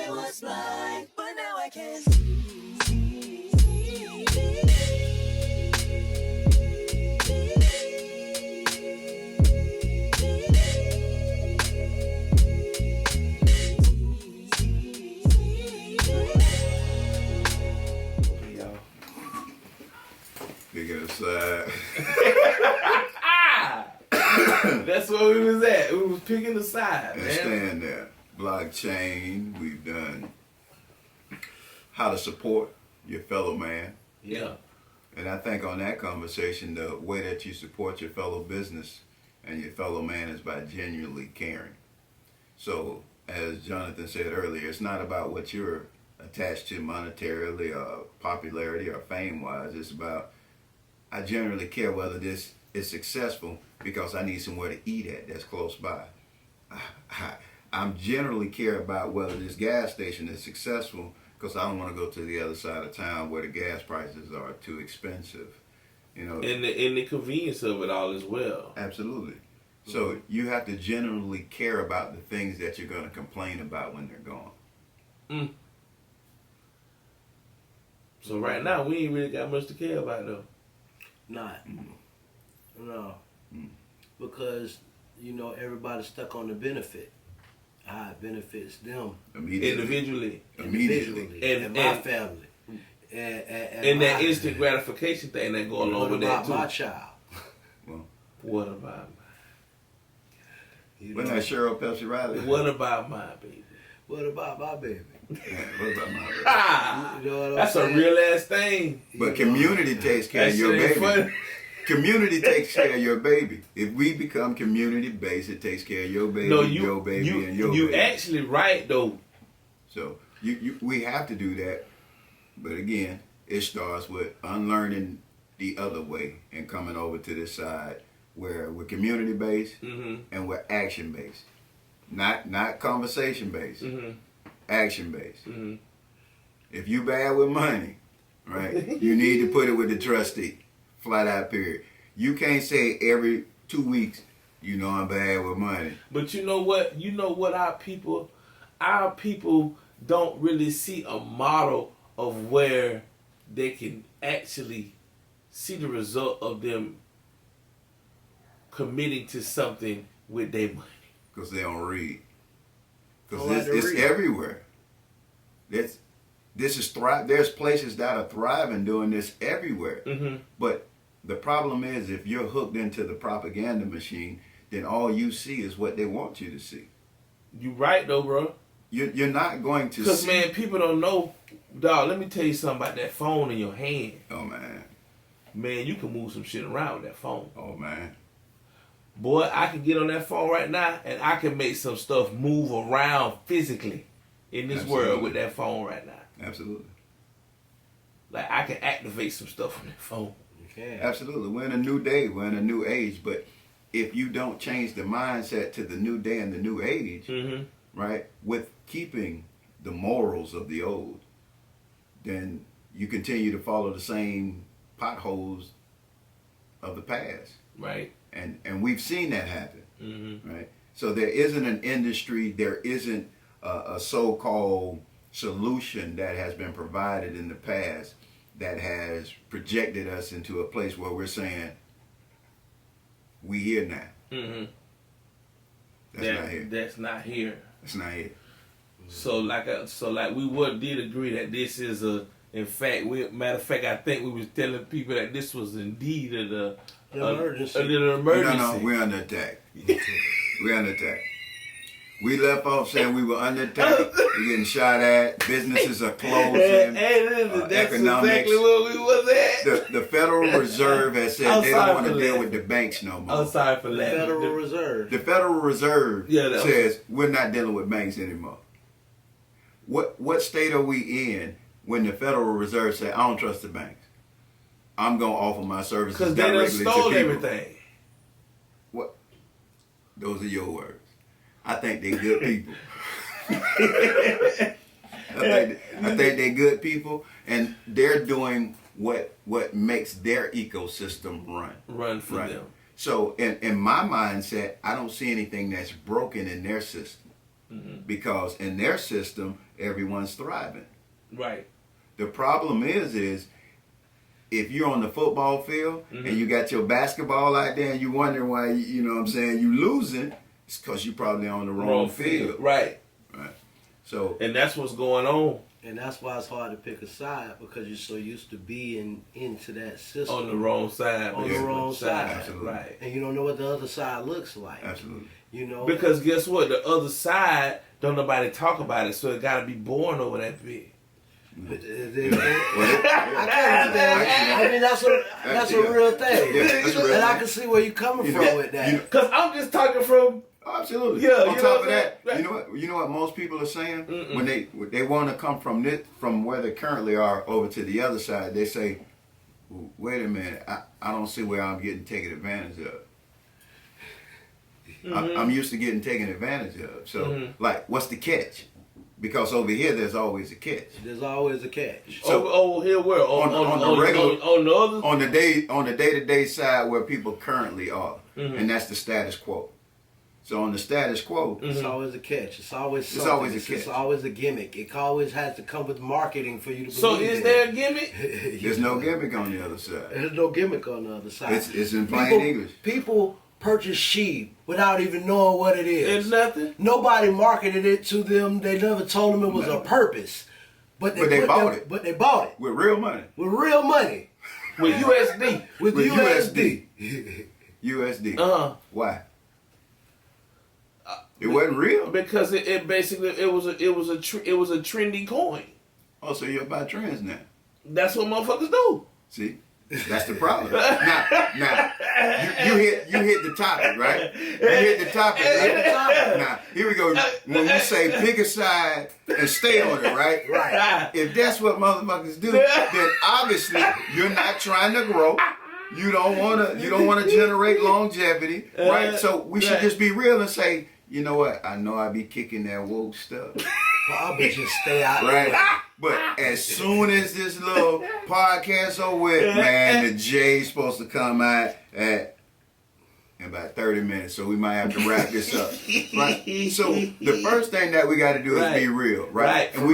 I was blind, but now I can see. Picking a side. That's where we was at. We was picking a side, And man. stand there. Blockchain. We've done how to support your fellow man. Yeah. And I think on that conversation, the way that you support your fellow business and your fellow man is by genuinely caring. So, as Jonathan said earlier, it's not about what you're attached to monetarily or popularity or fame-wise. It's about, I generally care whether this is successful because I need somewhere to eat at that's close by. I'm generally care about whether this gas station is successful because I don't want to go to the other side of town where the gas prices are too expensive. You know, And the convenience of it all as well. absolutely. So you have to generally care about the things that you're going to complain about when they're gone. Mm. So right now we ain't really got much to care about though. Not. No. Because, you know, everybody's stuck on the benefit. How it benefits them Individually. and my family. And that instant gratification thing that go along with that too. What about my child? Well, What about wasn't that Cheryl Pepsi Riley? what about my baby? What about my baby? Yeah, what about my baby? Ah, You know what I'm that's saying? a real ass thing. But community takes care That of your shit ain't baby. funny. Community takes care of your baby. If we become community based, it takes care of your baby, No, your baby, and your you baby. actually right though. So we have to do that. But again, it starts with unlearning the other way and coming over to this side where we're community based and we're action based. Not conversation based. Action based. If you bad with money, right, you need to put it with the trustee. Flat out period. You can't say every 2 weeks, you know I'm bad with money. But you know what? You know what our people don't really see a model of where they can actually see the result of them committing to something with their money. Because they don't read. Because Don't like to it's read. everywhere. This is There's places that are thriving doing this everywhere. But the problem is, if you're hooked into the propaganda machine, then all you see is what they want you to see. You right though, bro. You're not going to Because see. man, people don't know. Dog, let me tell you something about that phone in your hand. Oh man. Man, you can move some shit around with that phone. Oh man. Boy, I can get on that phone right now and I can make some stuff move around physically in this Absolutely. world with that phone right now. Absolutely. Like I can activate some stuff on that phone. Okay. Absolutely. We're in a new day. We're in a new age. But if you don't change the mindset to the new day and the new age, right, with keeping the morals of the old, then you continue to follow the same potholes of the past. Right. And we've seen that happen. Right. So there isn't an industry, there isn't a so-called solution that has been provided in the past that has projected us into a place where we're saying, we here now. That's not here. That's not here. That's not here. So like we did agree that this is matter of fact I think we was telling people that this was indeed an emergency. No, we're under attack. We're under attack. We left off saying we were under attack. We're getting shot at. Businesses are closing. That's economics. exactly where we was at. The Federal Reserve has said they don't want to deal with the banks no more. I'm sorry for The laughing. Federal Reserve. The Federal Reserve Yeah, says we're not dealing with banks anymore. What state are we in when the Federal Reserve say I don't trust the banks? I'm gonna offer my services Because they done directly to stole people. everything. What? Those are your words. I think they're good people. I think they're good people, and they're doing what makes their ecosystem run For them. So in my mindset, I don't see anything that's broken in their system. because in their system, everyone's thriving. Right. The problem is if you're on the football field and you got your basketball out there and you wondering why, you know what I'm saying, you losing, it's because you probably on the wrong field. Right. Right. So, and that's what's going on. And that's why it's hard to pick a side, because you're so used to being into that system. On the wrong side. On the wrong side. Absolutely. Right. And you don't know what the other side looks like. absolutely. You know? Because guess what? The other side, don't nobody talk about it, so it got to be born over that bit. I can't understand. I mean, that's a real thing. Yeah, that's a real and I thing. can see where you're coming from with that. Because I'm just talking from... Oh, absolutely. Yeah, On you top know of that, what? you know what most people are saying when they want to come from where they currently are over to the other side. They say, "Wait a minute, I don't see where I'm getting taken advantage of. I'm used to getting taken advantage of. So, like, what's the catch? Because over here, there's always a catch. There's always a catch. So here where on the regular on the other on the day-to-day side where people currently are, and that's the status quo. So on the status quo, It's always a catch. It's always something. It's always a catch. It's always a gimmick. It always has to come with marketing for you to believe So is in. there a gimmick? there's no gimmick on the other side. There's no gimmick on the other side. It's in plain English. People purchase sheep without even knowing what it is. It's nothing. Nobody marketed it to them. They never told them it was a purpose. But they bought it. But they bought it With real money. with real money. With USD. With USD. USD. Why? It wasn't real. Because it basically it was a trendy coin. Oh, so you're about trends now. That's what motherfuckers do. See, that's the problem. Now, you hit the topic, right? You hit the topic. Right? Now, here we go. When we say pick a side and stay on it, right? Right. If that's what motherfuckers do, then obviously you're not trying to grow. You don't wanna generate longevity, right? So we should just be real and say, you know what? I know I be kicking that woke stuff. Well, I'll be just stay out. Right. But as soon as this little podcast over with, man, the J's supposed to come out in about 30 minutes. So we might have to wrap this up. Right? So the first thing that we got to do is be real, right? And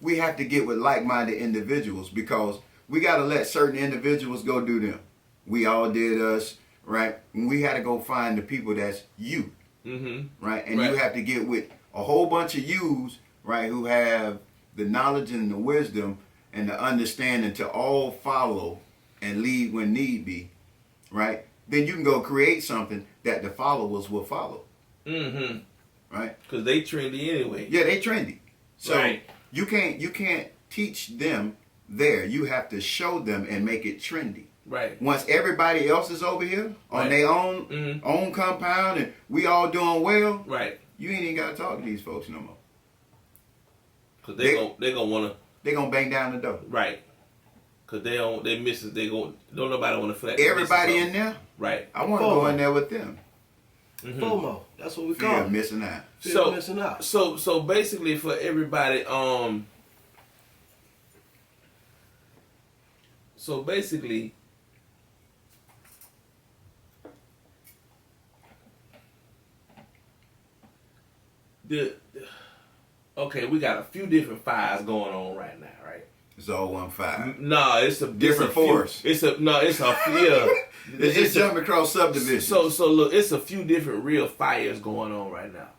we have to get with like-minded individuals, because we got to let certain individuals go do them. We all did us, right? And we had to go find the people that's you. Right, and you have to get with a whole bunch of yous, right, who have the knowledge and the wisdom and the understanding to all follow and lead when need be, right? Then you can go create something that the followers will follow. Right? Because they trendy anyway. Yeah, they trendy. So Right. you can't teach them there. You have to show them and make it trendy. Right. Once everybody else is over here on their own compound and we all doing well, Right. you ain't even gotta talk to these folks no more. Because they gonna want to. They gonna bang down the door. Right. Because don't nobody want to feel like Everybody in there, Right. I want to go in there with them. FOMO. That's what we Fear call of it. missing out. Fear of missing out. So basically for everybody, so basically okay, we got a few different fires going on right now, right? It's all one fire. No, it's a Different force. It's a It's just jumping across subdivisions. So look, it's a few different real fires going on right now.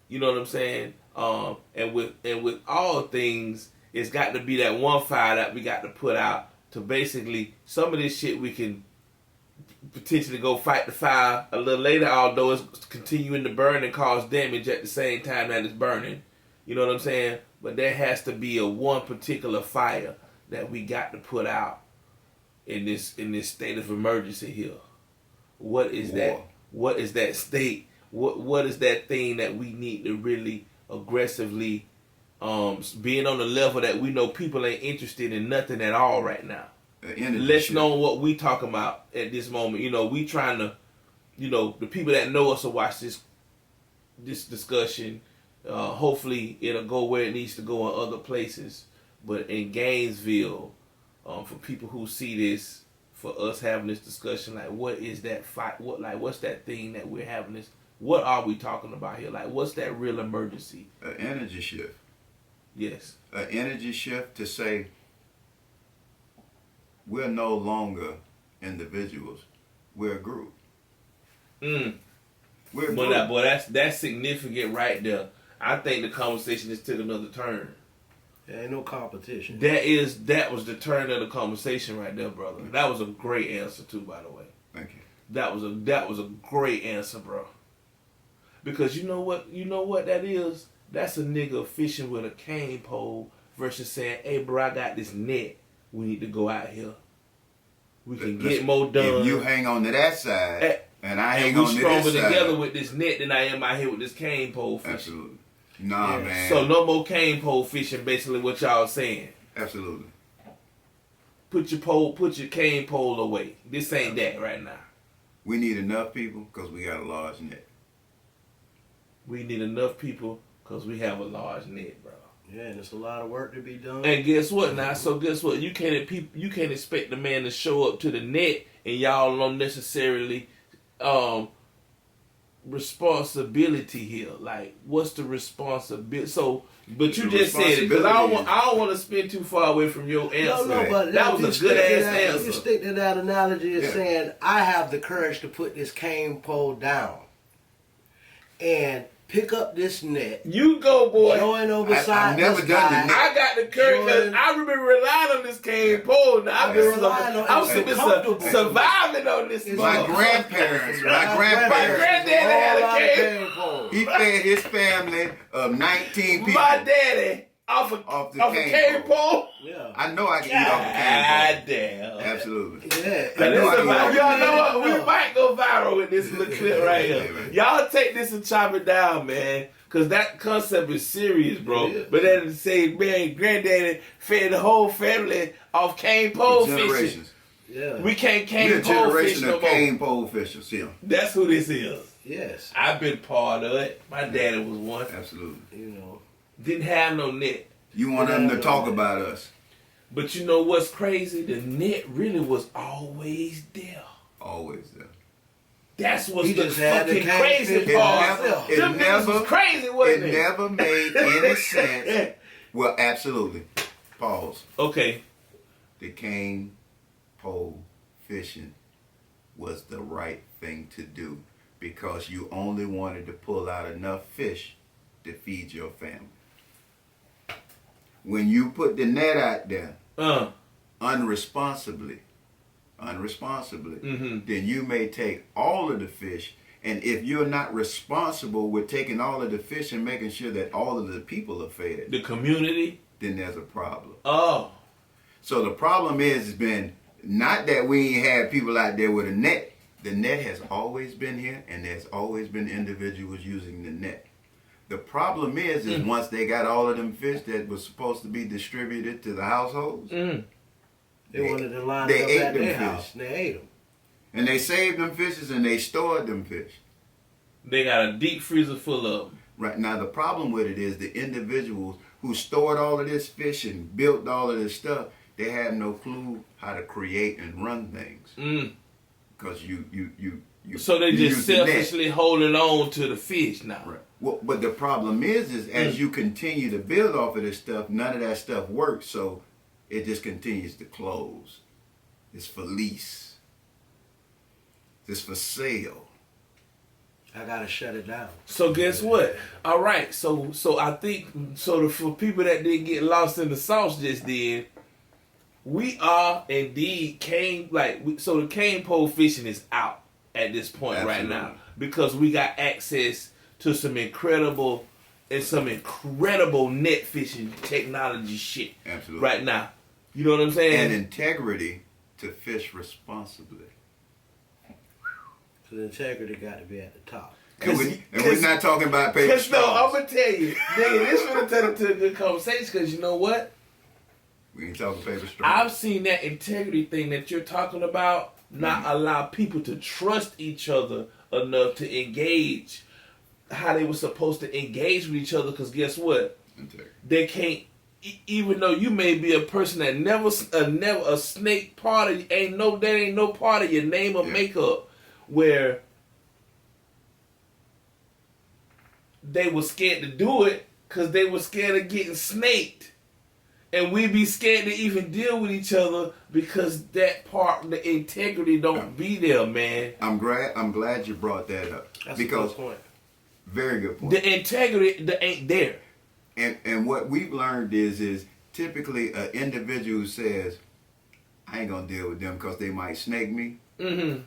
You know what I'm saying? And with all things, it's got to be that one fire that we got to put out to basically some of this shit we can potentially go fight the fire a little later, although it's continuing to burn and cause damage at the same time that it's burning. You know what I'm saying? But there has to be a one particular fire that we got to put out in this state of emergency here. What is that? What is that state? What is that thing that we need to really aggressively being on the level that we know people ain't interested in nothing at all right now. Let's know what we talking about at this moment. You know, we trying to, you know, the people that know us will watch this discussion. Hopefully it'll go where it needs to go in other places. But in Gainesville, for people who see this, for us having this discussion, like what is that fight? What's that thing that we're having this What are we talking about here? Like, what's that real emergency? An energy shift. Yes. An energy shift to say we're no longer individuals. We're a group. Mm. We're a But group. that's significant right there. I think the conversation just took another turn. There ain't no competition. That was the turn of the conversation right there, brother. That was a great answer too, by the way. Thank you. That was a great answer, bro. Because you know what that is? That's a nigga fishing with a cane pole versus saying, "Hey, bro, I got this net. We need to go out here. We can get more done." If you hang on to that side, and I hang we on to stronger this side, together with this net than I am out here with this cane pole fishing. absolutely. Nah, Yeah. man. So no more cane pole fishing. Basically, what y'all saying? Absolutely. Put your cane pole away. This ain't that right now. We need enough people because we got a large net. We need enough people because we have a large net, bro. Yeah, and it's a lot of work to be done. And guess what now? So guess what? You can't expect the man to show up to the net and y'all don't necessarily responsibility here. Like, what's the responsibility? So, but you The just said it because I don't want to spin too far away from your answer. No, but that was a good ass Let answer. me stick to that analogy of Yeah. saying I have the courage to put this cane pole down and pick up this net, You go, boy. join over I've side never this done guy. the net. I got the courage because Jordan. I remember relying on this cane pole. Now I've been relying on it. I'm It's sitting comfortable. surviving on this. It's My motherfucker. grandparents, My my grandparents, granddaddy had a all out of cane. pole. he fed his family of 19 people. My daddy off Off a the cane cane pole. Yeah. I know I can eat off the cane God damn. pole. Absolutely. Yeah. I know I can eat off the Y'all know cane what? We might go viral with this little clip right here. Y'all take this and chop it down, man. Cause that concept is serious, bro. It is. But then to say, man, granddaddy fed the whole family off cane pole For fishing. generations. Yeah. We can't We're a cane pole fish generation no of more. cane pole fishers. Yeah, That's who this is. Yes. I've been part of it. My daddy was one. absolutely. You know. Didn't have no net. You want them to talk about us. But you know what's crazy? The net really was always there. Always there. That's what's He the just had the fucking cane crazy fish part. himself. Them niggas was crazy, wasn't It it? never made any sense. Well, absolutely. Pause. Okay. The cane pole fishing was the right thing to do because you only wanted to pull out enough fish to feed your family. When you put the net out there unresponsibly, Mhm. then you may take all of the fish. And if you're not responsible with taking all of the fish and making sure that all of the people are fed, The community. then there's a problem. Oh. So the problem is been not that we ain't had people out there with a net. The net has always been here, and there's always been individuals using the net. The problem is once they got all of them fish that was supposed to be distributed to the households, Mm. They wanted to line they up ate at them their fish. house. And they ate them. and they saved them fishes and they stored them fish. They got a deep freezer full of them. Right now, the problem with it is the individuals who stored all of this fish and built all of this stuff, they have no clue how to create and run things Mm. because you So they you just use the net. selfishly holding on to the fish now. Right. Well, but the problem is as you continue to build off of this stuff, none of that stuff works. So it just continues to close. It's for lease. It's for sale. I gotta shut it down. So guess what? All right. So I think for people that didn't get lost in the sauce just then, we are indeed so the cane pole fishing is out at this point right Absolutely. now because we got access to some incredible net fishing technology shit Absolutely. right now. You know what I'm saying? And integrity to fish responsibly. So the integrity got to be at the top. And we're not talking about paper Cause no, I'm straws. gonna tell you, nigga, this finna turn into a good conversation. Cause you know what? We ain't talking paper straws. I've seen that integrity thing that you're talking about not allow people to trust each other enough to engage how they were supposed to engage with each other. Cause guess what? Integrity. They can't. Even though you may be a person that never a snake part of ain't no part of your name or Yeah. makeup where they were scared to do it because they were scared of getting snaked. And we be scared to even deal with each other because that part, the integrity don't be there, man. I'm glad you brought that up. That's because a good point. Very good point. The integrity that ain't there. And what we've learned is typically an individual who says, I ain't gonna deal with them because they might snake me. Mm-hmm.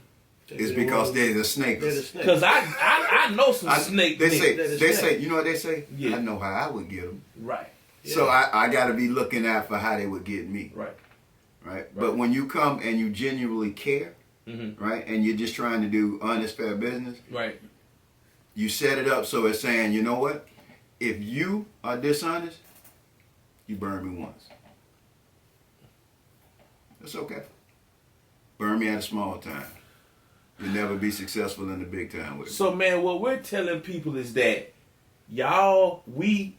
It's because they're the snakers. Because I know some snake They niggas. say, you know what they say? Yeah. I know how I would get them. Right. So I got to be looking out for how they would get me. Right. But when you come and you genuinely care, right, and you're just trying to do honest, fair business, right, you set it up so it's saying, you know what? If you are dishonest, you burn me once. That's okay. Burn me at a small time. You'll never be successful in the big time with it. So, man, what we're telling people is that, y'all, we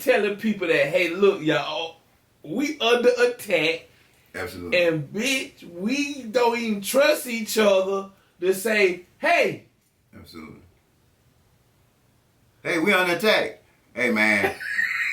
telling people that, hey, look, y'all, we under attack. Absolutely. And, bitch, we don't even trust each other to say, hey. Absolutely. Hey, we under attack. Hey, man,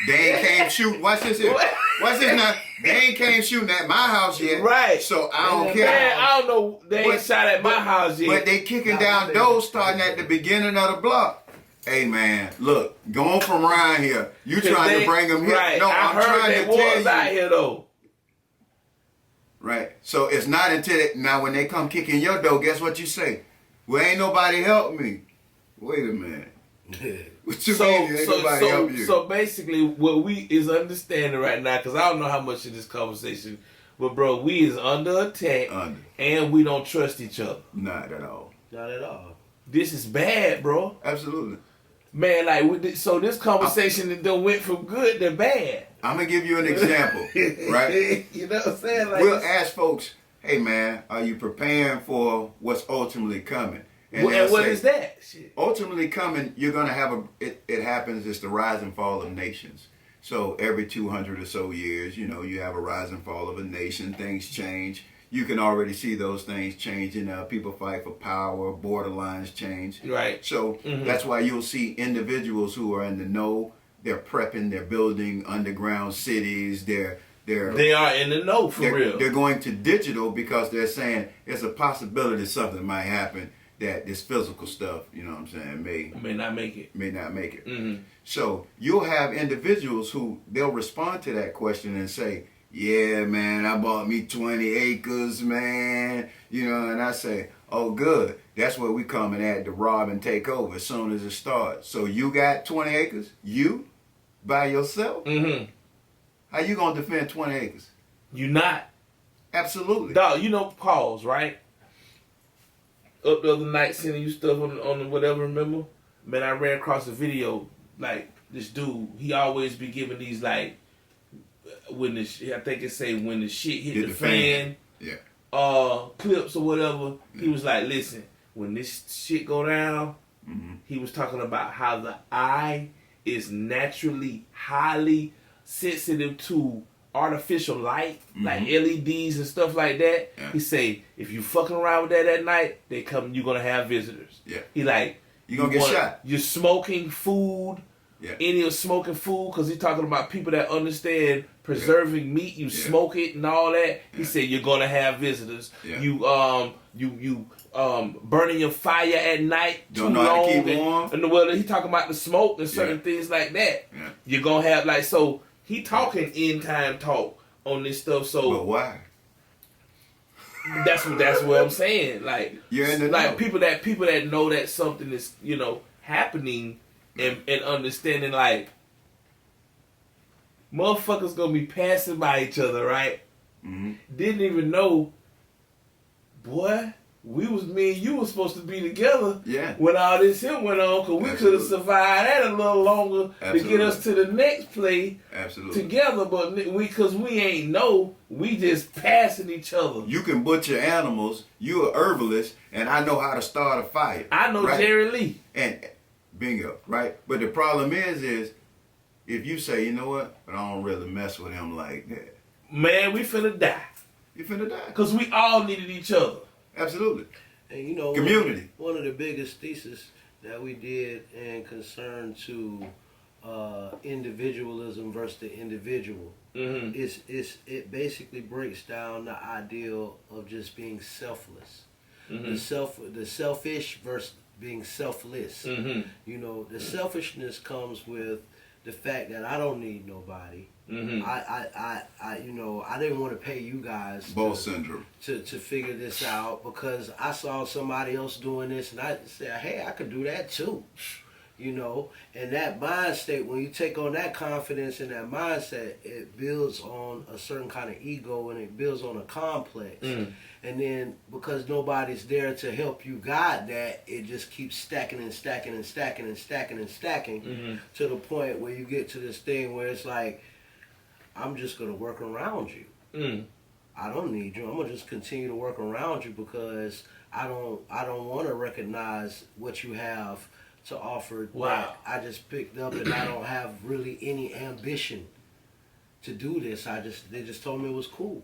they ain't came shooting. Watch this here. Watch this now. They ain't came shooting at my house yet. Right. So I don't care. Man, I don't know. They ain't shot at my house yet. But they kicking down doors starting at the beginning of the block. Hey, man, look, going from around here. You trying to bring them here. Right. No, I'm trying to tell you. Out here, though. Right. So it's not until now when they come kicking your door, guess what you say? Well, ain't nobody help me. Wait a minute. What you mean ain't nobody help you? So basically what we is understanding right now, because I don't know how much of this conversation, but bro, we is under attack and we don't trust each other. Not at all. Not at all. This is bad, bro. Absolutely. Man, like, so this conversation done went from good to bad. I'm going to give you an example, right? You know what I'm saying? Like, we'll ask folks, hey, man, are you preparing for what's ultimately coming? And what is that? Shit. Ultimately coming, you're going to have it happens, it's the rise and fall of nations. So every 200 or so years, you know, you have a rise and fall of a nation, things change. You can already see those things changing. People fight for power, borderlines change. Right. So that's why you'll see individuals who are in the know. They're prepping, they're building underground cities. They are in the know for real. They're going to digital because they're saying there's a possibility something might happen that this physical stuff, you know what I'm saying, may not make it. May not make it. Mm-hmm. So you'll have individuals who they'll respond to that question and say, yeah, man, I bought me 20 acres, man. You know, and I say, oh, good. That's where we coming at to rob and take over as soon as it starts. So you got 20 acres? You? By yourself? Mm-hmm. How you going to defend 20 acres? You not. Absolutely. Dog, you know, pause, right? Up the other night, sending you stuff on whatever, remember? Man, I ran across a video, like, this dude, he always be giving these, like, when the I think it say when the shit hit the fan, clips or whatever. He was like, listen, when this shit go down, he was talking about how the eye is naturally highly sensitive to artificial light, like LEDs and stuff like that. He say, if you fucking around with that at night, you're gonna have visitors. He like, you're gonna get shot. You're smoking food. Any of smoking food, because he's talking about people that understand preserving meat. You smoke it and all that. He said you're gonna have visitors. You burning your fire at night too long. Don't know how to keep warm. And well, he talking about the smoke and certain things like that. You're gonna have like so. He talking end time talk on this stuff. So, but why? That's what I'm saying. Like, you're in the like know. people that know that something is happening. And understanding, like, motherfuckers gonna be passing by each other, right? Didn't even know, boy, me and you was supposed to be together when all this shit went on, because we could have survived that a little longer to get us to the next play together, but because we ain't know, we just passing each other. You can butcher animals, you a herbalist, and I know how to start a fire. I know Jerry Lee. And bingo, right? But the problem is if you say, you know what, but I don't really mess with him like that. Man, we finna die. You finna die. Because we all needed each other. Absolutely. And you know, community. One of the biggest thesis that we did in concern to individualism versus the individual. Mm-hmm. It basically breaks down the ideal of just being selfless. Mm-hmm. The selfish versus being selfless. Mm-hmm. You know, the selfishness comes with the fact that I don't need nobody. Mm-hmm. I didn't want to pay you guys Boss syndrome. to figure this out because I saw somebody else doing this and I said, hey, I could do that too. You know, and that mind state, when you take on that confidence and that mindset, it builds on a certain kind of ego and it builds on a complex. Mm. And then because nobody's there to help you guide that, it just keeps stacking and stacking and stacking and stacking and stacking Mm-hmm. to the point where you get to this thing where it's like, I'm just going to work around you. Mm. I don't need you. I'm going to just continue to work around you because I don't want to recognize what you have to offer. Wow. That I just picked up and I don't have really any ambition to do this. They just told me it was cool,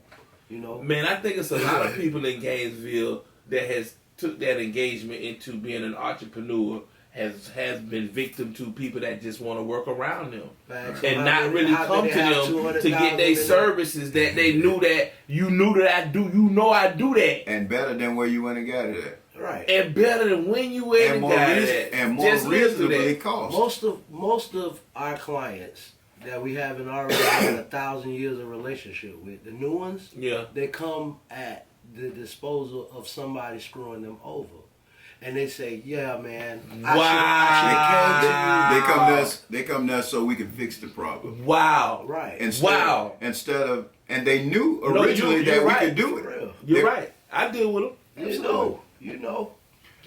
you know. Man, I think it's a lot of people in Gainesville that has took that engagement into being an entrepreneur has been victim to people that just want to work around them Facts. and How not many- really how come many to have them to 200,000 get their in services that they knew that you knew that I do. You know I do that. And better than where you went and got it at. there? Right. And better than when you went and got it. And more Just listen to reasonably that. cost. Most of our clients that we haven't already had 1,000 years of relationship with, the new ones, Yeah. they come at the disposal of somebody screwing them over. And they say, yeah, man, I They should come to us. They come to us so we can fix the problem. Wow. Right. Instead of, and they knew No, originally you're that right. we could do For it. real. You're They- right. I deal with them. You know.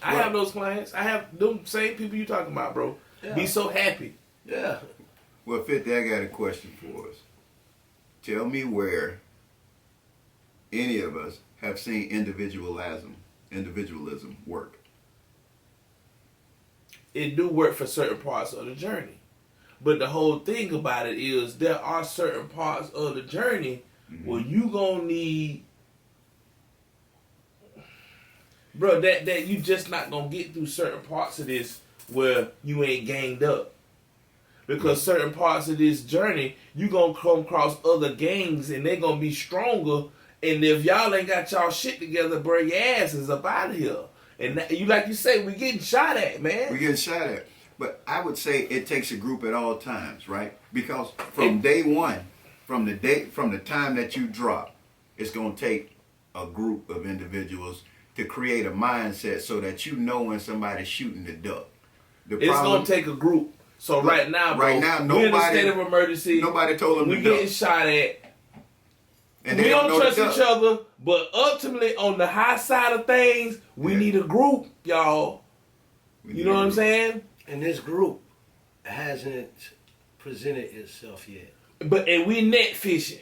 I have those clients. I have them same people you talking about, bro. Yeah. Be so happy. Yeah. Well, 50, I got a question for us. Tell me where any of us have seen individualism work. It do work for certain parts of the journey. But the whole thing about it is there are certain parts of the journey where you gonna need, bro, that you just not gonna get through certain parts of this where you ain't ganged up. Because certain parts of this journey, you gonna come across other gangs and they gonna be stronger. And if y'all ain't got y'all shit together, bro, your ass is up out of here. And that, you like you say, we getting shot at, man. We're getting shot at. But I would say it takes a group at all times, right? Because from day one, from the time that you drop, it's gonna take a group of individuals to create a mindset so that you know when somebody's shooting the duck. It's gonna take a group. So right now, bro, we're in a state of emergency. Nobody told them we to getting duck. shot at. And We they don't know trust the each duck. other, but ultimately on the high side of things, we need a group, y'all. You know what I'm saying? And this group hasn't presented itself yet. And we net fishing.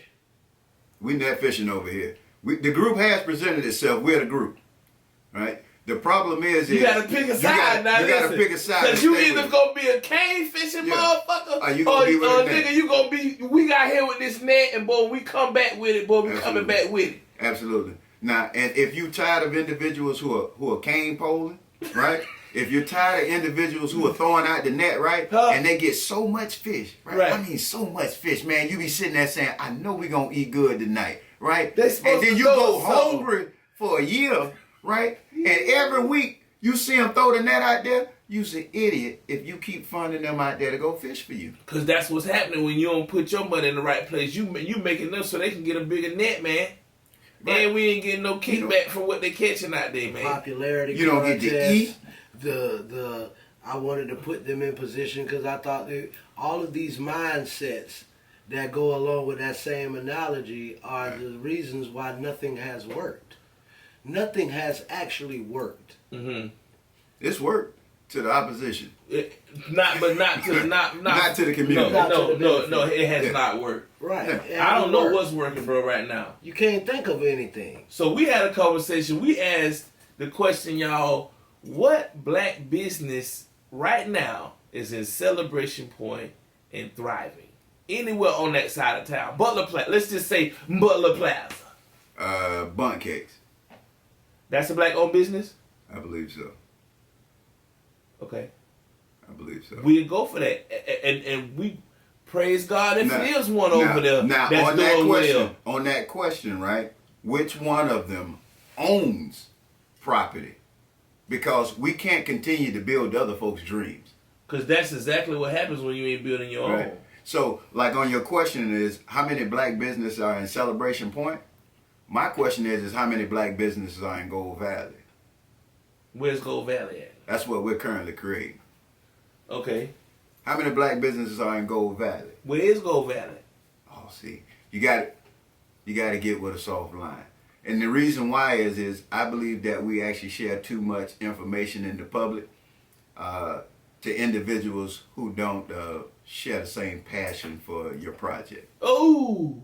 We net fishing over here. The group has presented itself. We're the group, right? The problem is You gotta pick a side now. You gotta pick a side. Because you either gonna be a cane fishing motherfucker, Or you gonna be with a net. nigga, you gonna be. We got here with this net, and boy, we come back with it. Boy, we coming back with it. Absolutely. Now, and if you tired of individuals who are cane poling, right? If you're tired of individuals who are throwing out the net, right? And they get so much fish, right? I mean, so much fish, man. You be sitting there saying, I know we going to eat good tonight, right? And then you go hungry for a year, right? And every week you see them throw the net out there. You's an idiot if you keep funding them out there to go fish for you. Because that's what's happening when you don't put your money in the right place. You making them so they can get a bigger net, man. Right. And we ain't getting no kickback from what they catching out there, man. Popularity you don't get to eat. I wanted to put them in position because I thought all of these mindsets that go along with that same analogy are the reasons why nothing has worked. Nothing has actually worked. Mm-hmm. It's worked to the opposition. Not to the community. No, it has not worked. Right. Yeah. I don't know what's working, bro, right now. You can't think of anything. So we had a conversation. We asked the question, y'all, what black business right now is in celebration point and thriving? Anywhere on that side of town. Butler Plaza. Let's just say Butler Plaza. Bundt cakes. That's a black-owned business? I believe so. Okay. I believe so. We'll go for that, and we praise God if Now- it is one over there Now, that's on that doing question, well. on that question, right? Which one of them owns property? Because we can't continue to build other folks' dreams. Because that's exactly what happens when you ain't building your Right. own. So, like on your question is, how many black businesses are in Celebration Point? My question is how many black businesses are in Gold Valley? Where's Gold Valley at? That's what we're currently creating. Okay. How many black businesses are in Gold Valley? Where is Gold Valley? Oh, see, you got to get with a soft line. And the reason why is I believe that we actually share too much information in the public to individuals who don't share the same passion for your project. Oh.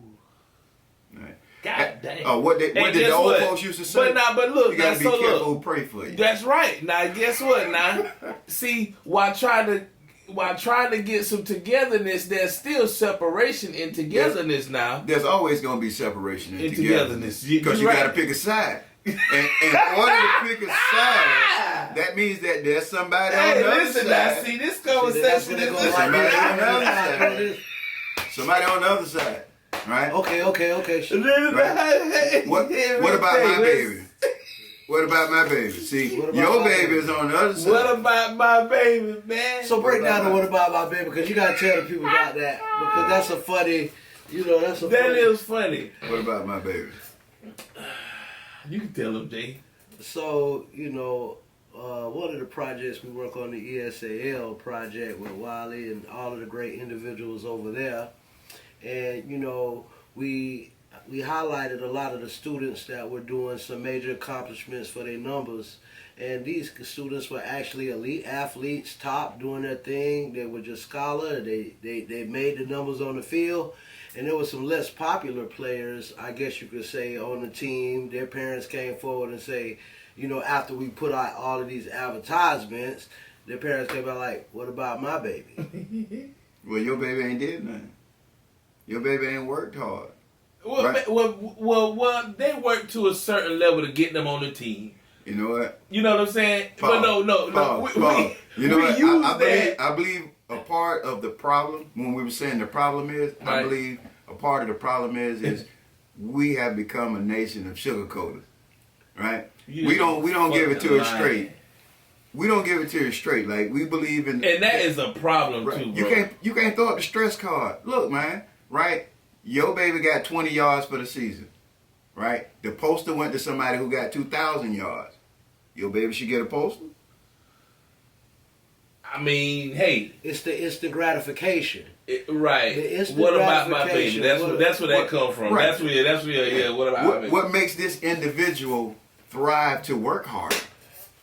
Right. God dang. Oh, what did the old what? folks used to say? But look, you gotta be so careful look, who pray for you. That's right. Now guess what? Now, see, while trying to get some togetherness, there's still separation in togetherness now. There's always gonna be separation in In togetherness togetherness. because you You're gotta right. pick a side. And in order to pick a side, that means that there's somebody on Hey, the other listen now. side. See, this That's conversation what they is gonna like. Somebody on the other Right. side. Somebody on the other side, right? Okay. What about my baby? What about my baby? See, What about your my baby baby? is on the other side. What about my baby, man? So break What about down the what about my baby, because you gotta tell the people about that, because that's a funny, that's a That funny. is funny. What about my baby? You can tell them, Jay. So, one of the projects we work on, the ESAL project with Wiley and all of the great individuals over there. And, we highlighted a lot of the students that were doing some major accomplishments for their numbers. And these students were actually elite athletes, top, doing their thing. They were just scholar. They made the numbers on the field. And there were some less popular players, I guess you could say, on the team. Their parents came forward and say, after we put out all of these advertisements, their parents came out like, what about my baby? Well, your baby ain't did nothing. Your baby ain't worked hard. Well, Right. well, they work to a certain level to get them on the team. You know what? You know what I'm saying? Pause. But no. Pause. You know we what? use I believe a part of the problem, when we were saying the problem is, I Right. believe a part of the problem is we have become a nation of sugarcoaters. Right? We don't give it to us straight. We don't give it to you straight. Like, we believe in, And that is a problem right. too, bro. You can't throw up the stress card. Look, man, right? Your baby got 20 yards for the season, right? The poster went to somebody who got 2,000 yards. Your baby should get a poster. I mean, hey, It's the gratification. right. The instant What about my baby? gratification. That's where that come from. Right. That's where. Yeah. What about my baby? What makes this individual thrive to work hard?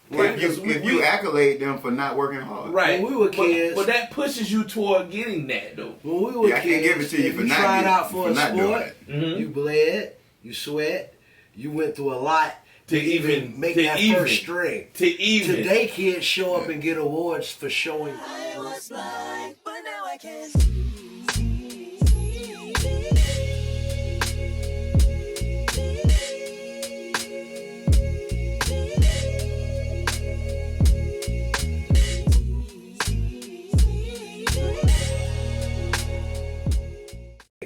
Right, If 'cause you accolade them for not working hard, Right. When we were kids- but that pushes you toward getting that though. When we were Yeah, I kids, can't give it to you if for you not tried getting- out for for a not doing sport, it. Mhm. you bled, you sweat, you went through a lot To even- make to that even. first string. To even. Today, kids show up and get awards for showing. I was blind.